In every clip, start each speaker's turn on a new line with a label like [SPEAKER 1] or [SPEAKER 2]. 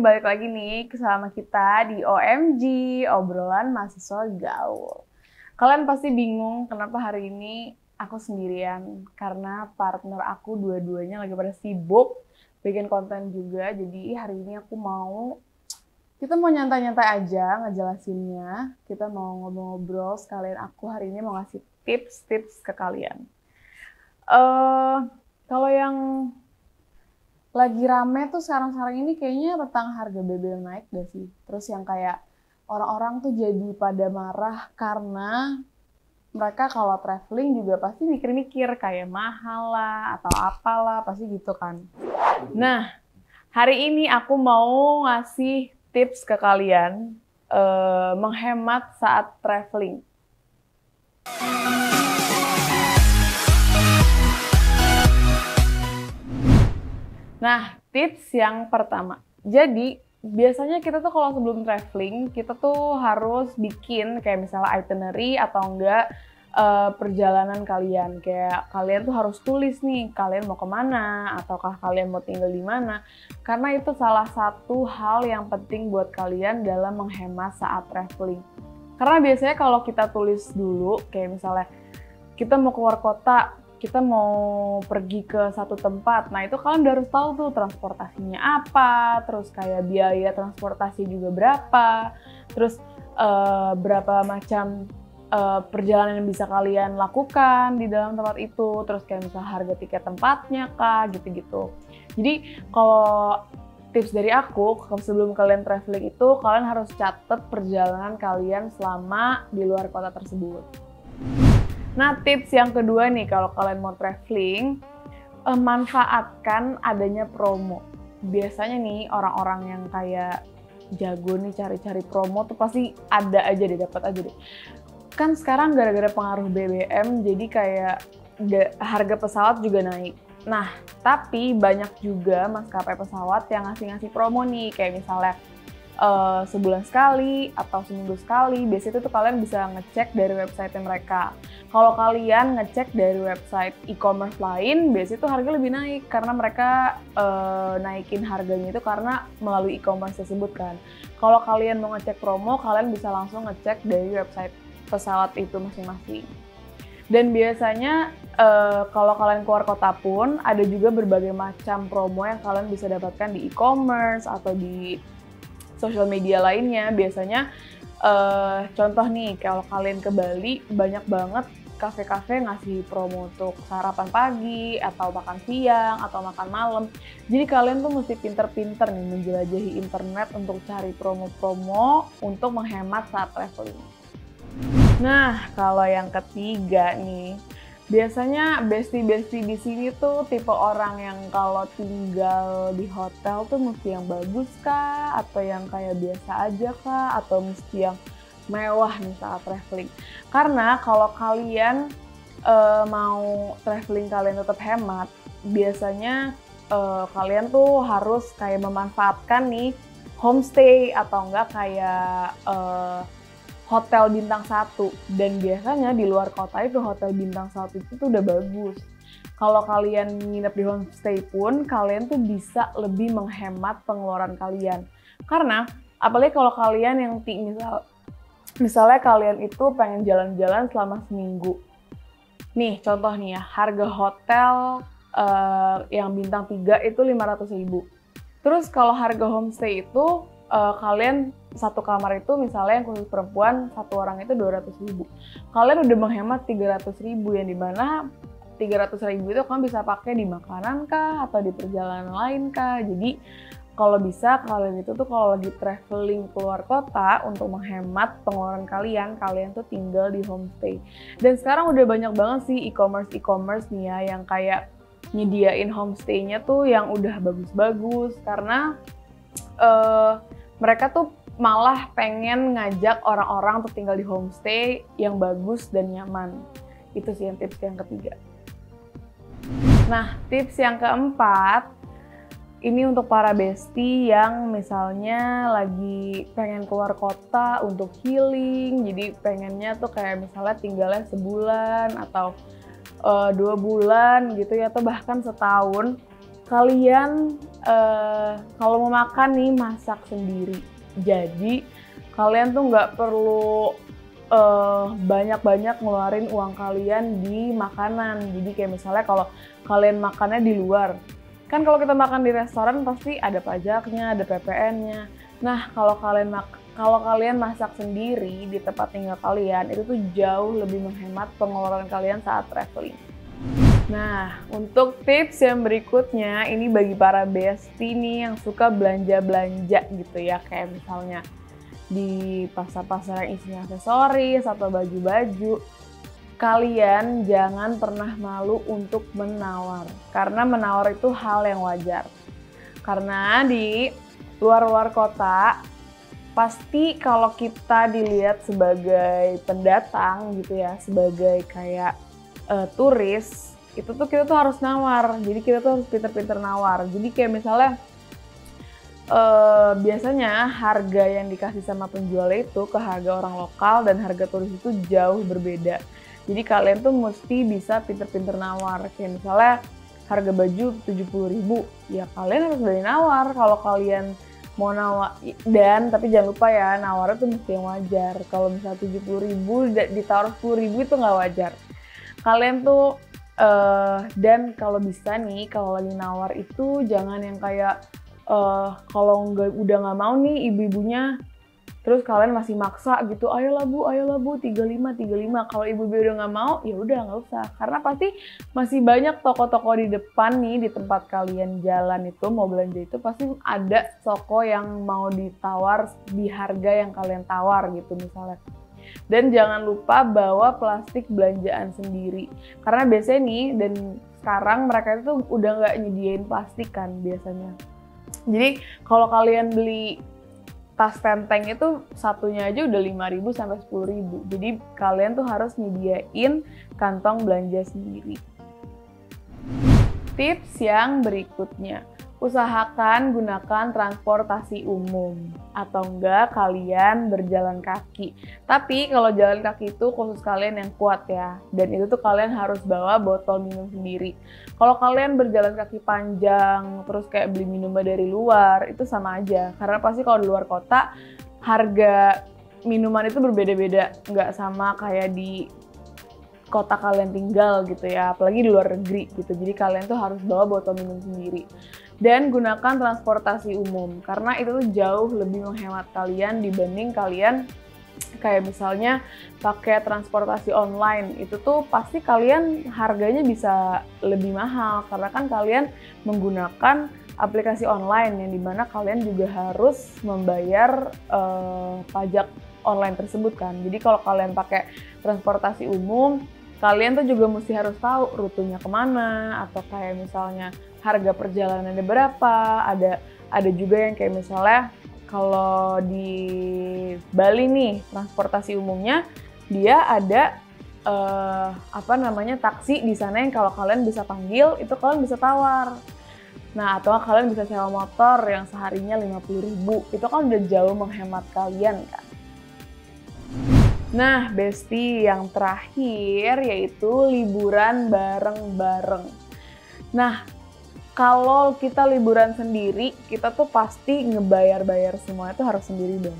[SPEAKER 1] balik lagi nih sama kita di OMG, obrolan mahasiswa gaul. Kalian pasti bingung kenapa hari ini aku sendirian, karena partner aku dua-duanya lagi pada sibuk bikin konten juga. Jadi hari ini kita mau nyantai-nyantai aja ngejelasinnya. Kita mau ngobrol-ngobrol, sekalian aku hari ini mau ngasih tips-tips ke kalian. Kalau yang lagi rame tuh sekarang-sekarang ini kayaknya tentang harga BBM naik gak sih? Terus yang kayak orang-orang tuh jadi pada marah karena mereka kalau traveling juga pasti mikir-mikir kayak mahal lah atau apalah, pasti gitu kan. Nah, hari ini aku mau ngasih tips ke kalian menghemat saat traveling. Nah, tips yang pertama. Jadi, biasanya kita tuh kalau sebelum traveling, kita tuh harus bikin kayak misalnya itinerary atau enggak perjalanan kalian. Kayak kalian tuh harus tulis nih, kalian mau kemana, ataukah kalian mau tinggal di mana. Karena itu salah satu hal yang penting buat kalian dalam menghemat saat traveling. Karena biasanya kalau kita tulis dulu, kayak misalnya kita mau keluar kota, kita mau pergi ke satu tempat, nah itu kalian udah harus tahu tuh transportasinya apa, terus kayak biaya transportasi juga berapa, terus berapa macam perjalanan yang bisa kalian lakukan di dalam tempat itu, terus kayak misalnya harga tiket tempatnya kah, gitu-gitu. Jadi kalau tips dari aku, sebelum kalian traveling itu, kalian harus catat perjalanan kalian selama di luar kota tersebut. Nah, tips yang kedua nih, kalau kalian mau traveling, manfaatkan adanya promo. Biasanya nih, orang-orang yang kayak jago nih cari-cari promo tuh pasti ada aja deh, dapat aja deh. Kan sekarang gara-gara pengaruh BBM, jadi kayak harga pesawat juga naik. Nah, tapi banyak juga maskapai pesawat yang ngasih promo nih, kayak misalnya sebulan sekali atau seminggu sekali. Biasanya itu tuh kalian bisa ngecek dari website mereka. Kalau kalian ngecek dari website e-commerce lain, biasanya itu harga lebih naik karena mereka naikin harganya itu karena melalui e-commerce tersebut kan. Kalau kalian mau ngecek promo, kalian bisa langsung ngecek dari website pesawat itu masing-masing. Dan biasanya kalau kalian keluar kota pun ada juga berbagai macam promo yang kalian bisa dapatkan di e-commerce atau di sosial media lainnya. Biasanya contoh nih, kalau kalian ke Bali, banyak banget kafe-kafe ngasih promo untuk sarapan pagi, atau makan siang, atau makan malam. Jadi kalian tuh mesti pinter-pinter nih menjelajahi internet untuk cari promo-promo untuk menghemat saat traveling. Nah, kalau yang ketiga nih, biasanya bestie-bestie di sini tuh tipe orang yang kalau tinggal di hotel tuh mesti yang bagus kah? Atau yang kayak biasa aja kah? Atau mesti yang mewah nih saat traveling? Karena kalau kalian mau traveling kalian tetap hemat, biasanya kalian tuh harus kayak memanfaatkan nih homestay atau enggak kayak hotel bintang 1, dan biasanya di luar kota itu hotel bintang 1 itu tuh udah bagus. Kalau kalian nginep di homestay pun, kalian tuh bisa lebih menghemat pengeluaran kalian. Karena apalagi kalau kalian yang misalnya kalian itu pengen jalan-jalan selama seminggu. Nih contoh nih ya, harga hotel yang bintang 3 itu 500.000. Terus kalau harga homestay itu kalian satu kamar itu misalnya yang khusus perempuan, satu orang itu 200.000. Kalian udah menghemat 300.000, yang dimana 300.000 itu kalian bisa pakai di makanan kah atau di perjalanan lain kah. Jadi kalau bisa kalian itu tuh kalau lagi traveling keluar kota untuk menghemat pengeluaran kalian tuh tinggal di homestay. Dan sekarang udah banyak banget sih e-commerce nih ya yang kayak nyediain homestay-nya tuh yang udah bagus-bagus, karena mereka tuh malah pengen ngajak orang-orang untuk tinggal di homestay yang bagus dan nyaman. Itu sih yang tips yang ketiga. Nah, tips yang keempat, ini untuk para bestie yang misalnya lagi pengen keluar kota untuk healing, jadi pengennya tuh kayak misalnya tinggalnya sebulan atau 2 bulan gitu ya, atau bahkan setahun. Kalian kalau mau makan nih masak sendiri. Jadi kalian tuh nggak perlu banyak-banyak ngeluarin uang kalian di makanan. Jadi kayak misalnya kalau kalian makannya di luar, kan kalau kita makan di restoran pasti ada pajaknya, ada PPN-nya. Nah, kalau kalian masak sendiri di tempat tinggal kalian, itu tuh jauh lebih menghemat pengeluaran kalian saat traveling. Nah, untuk tips yang berikutnya, ini bagi para bestie nih yang suka belanja-belanja gitu ya, kayak misalnya di pasar-pasar yang isinya aksesoris atau baju-baju, kalian jangan pernah malu untuk menawar, karena menawar itu hal yang wajar. Karena di luar-luar kota, pasti kalau kita dilihat sebagai pendatang gitu ya, sebagai kayak turis, itu tuh kita tuh harus nawar. Jadi kita tuh harus pinter-pinter nawar. Jadi kayak misalnya biasanya harga yang dikasih sama penjual itu ke harga orang lokal dan harga turis itu jauh berbeda. Jadi kalian tuh mesti bisa pinter-pinter nawar. Kayak misalnya harga baju 70.000, ya kalian harus berani nawar kalau kalian mau nawar. Dan tapi jangan lupa ya, nawarnya tuh mesti yang wajar. Kalau misalnya 70.000 ditawar 10.000 itu nggak wajar. Kalian tuh dan kalau bisa nih, kalau lagi nawar itu jangan yang kayak kalau udah nggak mau nih ibu-ibunya, terus kalian masih maksa gitu, ayolah bu 35. Kalau ibu-ibu udah nggak mau, ya udah nggak usah, karena pasti masih banyak toko-toko di depan nih, di tempat kalian jalan itu mau belanja itu pasti ada toko yang mau ditawar di harga yang kalian tawar gitu misalnya. Dan jangan lupa bawa plastik belanjaan sendiri, karena biasanya nih, dan sekarang mereka itu udah nggak nyediain plastik kan biasanya. Jadi kalau kalian beli tas tenteng itu satunya aja udah 5.000 sampai 10.000. Jadi kalian tuh harus nyediain kantong belanja sendiri. Tips yang berikutnya, usahakan gunakan transportasi umum atau enggak kalian berjalan kaki. Tapi kalau jalan kaki itu khusus kalian yang kuat ya, dan itu tuh kalian harus bawa botol minum sendiri. Kalau kalian berjalan kaki panjang terus kayak beli minumnya dari luar, itu sama aja, karena pasti kalau di luar kota harga minuman itu berbeda-beda, nggak sama kayak di kota kalian tinggal gitu ya, apalagi di luar negeri gitu. Jadi kalian tuh harus bawa botol minum sendiri. Dan gunakan transportasi umum, karena itu tuh jauh lebih menghemat kalian dibanding kalian kayak misalnya pakai transportasi online. Itu tuh pasti kalian harganya bisa lebih mahal, karena kan kalian menggunakan aplikasi online yang dimana kalian juga harus membayar pajak online tersebut kan. Jadi kalau kalian pakai transportasi umum, kalian tuh juga mesti harus tahu rutenya kemana, atau kayak misalnya harga perjalanannya berapa. Ada juga yang kayak misalnya kalau di Bali nih, transportasi umumnya dia ada taksi di sana yang kalau kalian bisa panggil, itu kalian bisa tawar. Nah, atau kalian bisa sewa motor yang seharinya 50.000, itu kan udah jauh menghemat kalian kan. Nah, bestie, yang terakhir yaitu liburan bareng-bareng. Nah, kalau kita liburan sendiri, kita tuh pasti ngebayar-bayar semua itu harus sendiri dong.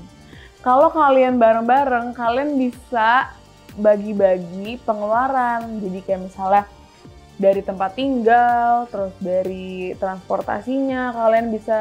[SPEAKER 1] Kalau kalian bareng-bareng, kalian bisa bagi-bagi pengeluaran. Jadi kayak misalnya dari tempat tinggal, terus dari transportasinya, kalian bisa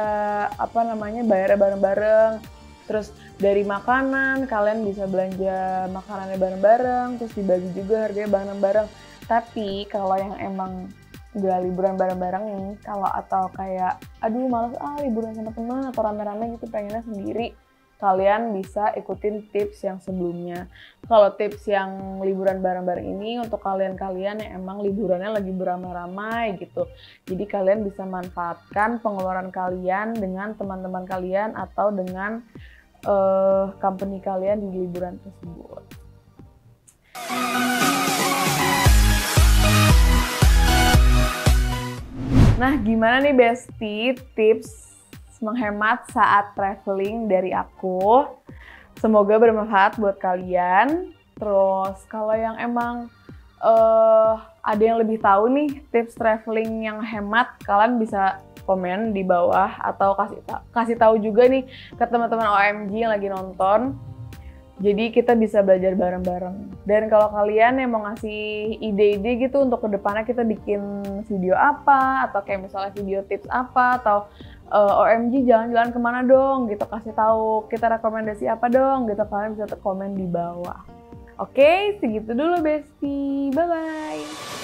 [SPEAKER 1] bayar bareng-bareng. Terus dari makanan, kalian bisa belanja makanannya bareng-bareng, terus dibagi juga harganya bareng-bareng. Tapi kalau yang emang gak liburan bareng-bareng nih, atau kayak aduh males liburan sama teman atau rame-rame gitu, pengennya sendiri, kalian bisa ikutin tips yang sebelumnya. Kalau tips yang liburan bareng-bareng ini untuk kalian-kalian yang emang liburannya lagi beramai-ramai gitu. Jadi kalian bisa manfaatkan pengeluaran kalian dengan teman-teman kalian atau dengan company kalian di liburan tersebut. Nah, gimana nih bestie tips menghemat saat traveling dari aku? Semoga bermanfaat buat kalian. Terus kalau yang emang ada yang lebih tahu nih tips traveling yang hemat, kalian bisa komen di bawah atau kasih tahu juga nih ke teman-teman OMG yang lagi nonton. Jadi kita bisa belajar bareng-bareng. Dan kalau kalian yang mau ngasih ide-ide gitu untuk kedepannya kita bikin video apa, atau kayak misalnya video tips apa, atau OMG jalan-jalan kemana dong gitu, kasih tahu kita rekomendasi apa dong gitu, kalian bisa komen di bawah. Oke, segitu dulu Besti. Bye-bye.